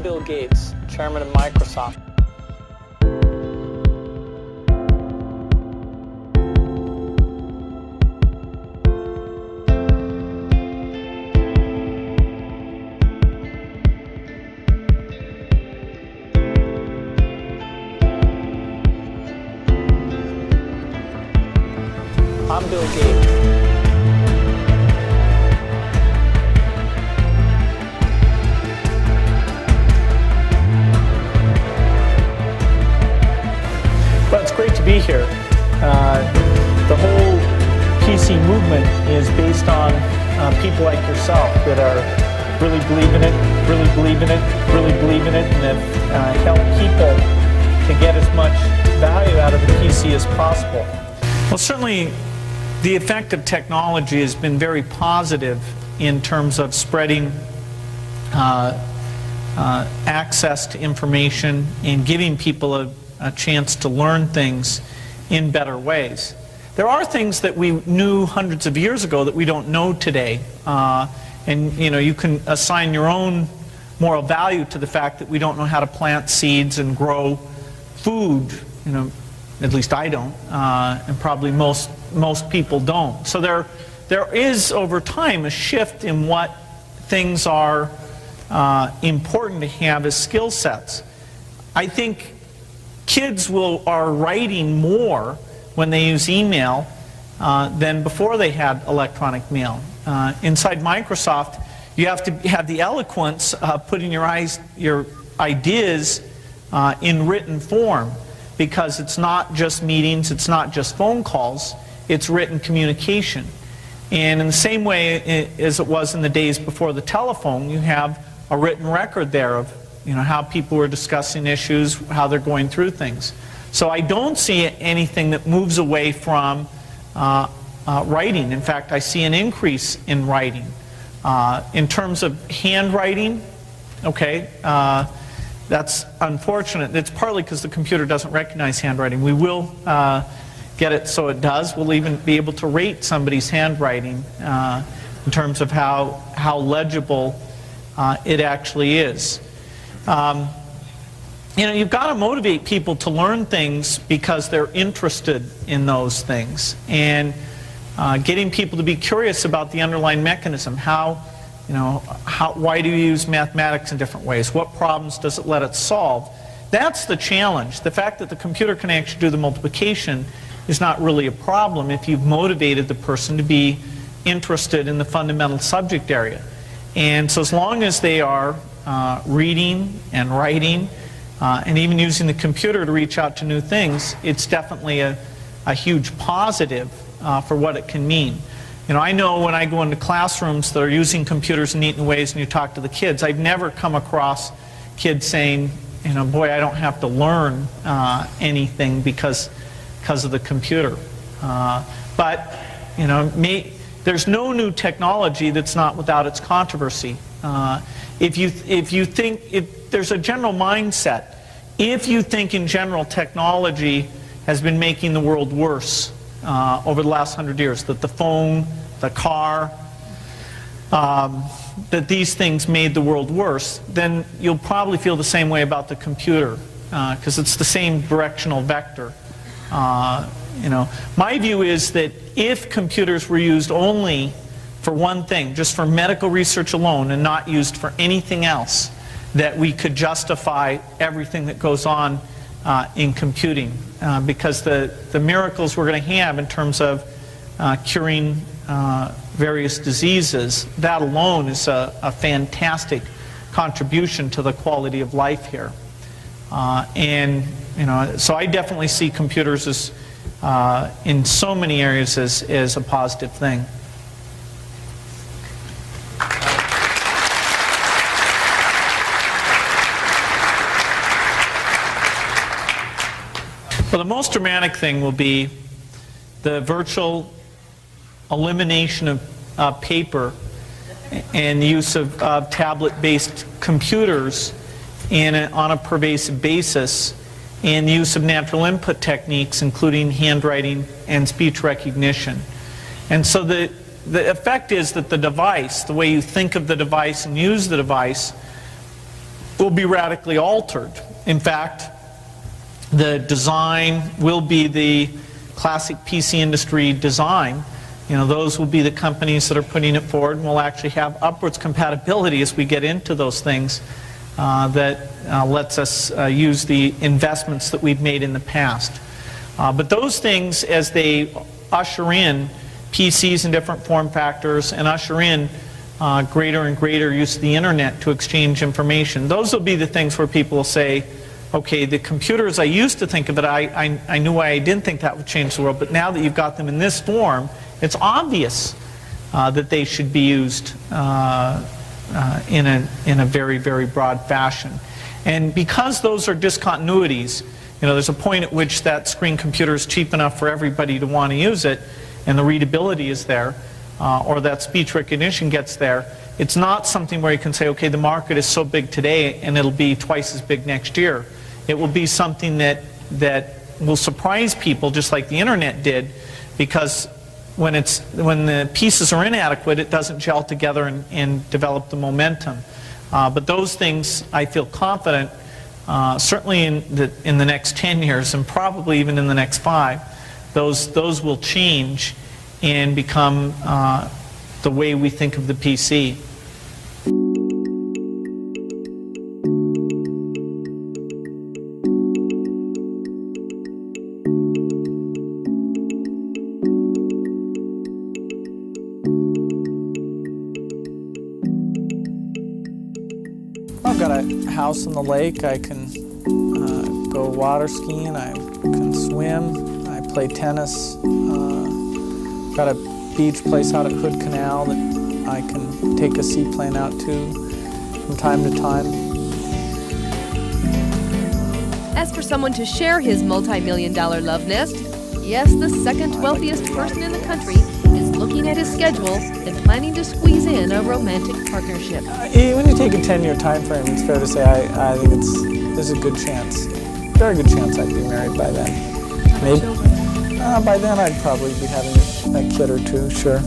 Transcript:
Bill Gates, chairman of Microsoft. I'm Bill Gates. Well, it's great to be here. The whole PC movement is based on people like yourself that are really believe in it, really believe in it, really believe in it, and have helped people to get as much value out of the PC as possible. Well, certainly the effect of technology has been very positive in terms of spreading access to information and giving people a chance to learn things in better ways. There are things that we knew hundreds of years ago that we don't know today, and you can assign your own moral value to the fact that we don't know how to plant seeds and grow food. At least I don't, and probably most people don't. So there is over time a shift in what things are important to have as skill sets. I think kids are writing more when they use email than before they had electronic mail. Inside Microsoft, you have to have the eloquence of putting your ideas in written form, because it's not just meetings, it's not just phone calls, it's written communication. And in the same way as it was in the days before the telephone, you have a written record there of how people were discussing issues, how they're going through things. So I don't see anything that moves away from writing. In fact, I see an increase in writing. In terms of handwriting, okay, that's unfortunate. It's partly because the computer doesn't recognize handwriting. We will get it so it does. We'll even be able to rate somebody's handwriting in terms of how legible it actually is. You've got to motivate people to learn things because they're interested in those things, and getting people to be curious about the underlying mechanism. Why do you use mathematics in different ways? What problems does it let it solve? That's the challenge. The fact that the computer can actually do the multiplication is not really a problem if you've motivated the person to be interested in the fundamental subject area. And so as long as they are reading and writing and even using the computer to reach out to new things, it's definitely a huge positive for what it can mean. I know when I go into classrooms that are using computers in neat ways and you talk to the kids, I've never come across kids saying, boy, I don't have to learn anything because of the computer. But there's no new technology that's not without its controversy. If there's a general mindset, if you think in general technology has been making the world worse over the last 100 years, that the phone, the car, that these things made the world worse, then you'll probably feel the same way about the computer, because it's the same directional vector. My view is that if computers were used only for one thing, just for medical research alone and not used for anything else, that we could justify everything that goes on in computing, because the miracles we're going to have in terms of curing various diseases, that alone is a fantastic contribution to the quality of life here. So I definitely see computers as, in so many areas, as a positive thing. Well, the most dramatic thing will be the virtual elimination of paper and the use of tablet-based computers on a pervasive basis, and the use of natural input techniques, including handwriting and speech recognition. And so the effect is that the device, the way you think of the device and use the device, will be radically altered. In fact, the design will be the classic PC industry design. You know, those will be the companies that are putting it forward, and we'll actually have upwards compatibility as we get into those things that lets us use the investments that we've made in the past. But those things, as they usher in PCs in different form factors and usher in greater and greater use of the internet to exchange information, those will be the things where people will say, okay, the computers, I used to think of it, I knew I didn't think that would change the world, but now that you've got them in this form, it's obvious that they should be used in a very, very broad fashion. And because those are discontinuities, you know, there's a point at which that screen computer is cheap enough for everybody to want to use it, and the readability is there, or that speech recognition gets there. It's not something where you can say, okay, the market is so big today and it'll be twice as big next year. It will be something that will surprise people, just like the internet did, because when the pieces are inadequate, it doesn't gel together and develop the momentum. But those things, I feel confident, certainly in the next 10 years and probably even in the next 5, those will change and become the way we think of the PC. I've got a house on the lake. I can go water skiing. I can swim. I play tennis. Got a beach place out at Hood Canal that I can take a seaplane out to from time to time. As for someone to share his multi-million-dollar love nest, yes, the second wealthiest person in the country is looking at his schedule and planning to squeeze in a romantic partnership. When you take a 10-year time frame, it's fair to say I think there's a good chance, very good chance I'd be married by then. Maybe by then I'd probably be having a kid or two, sure.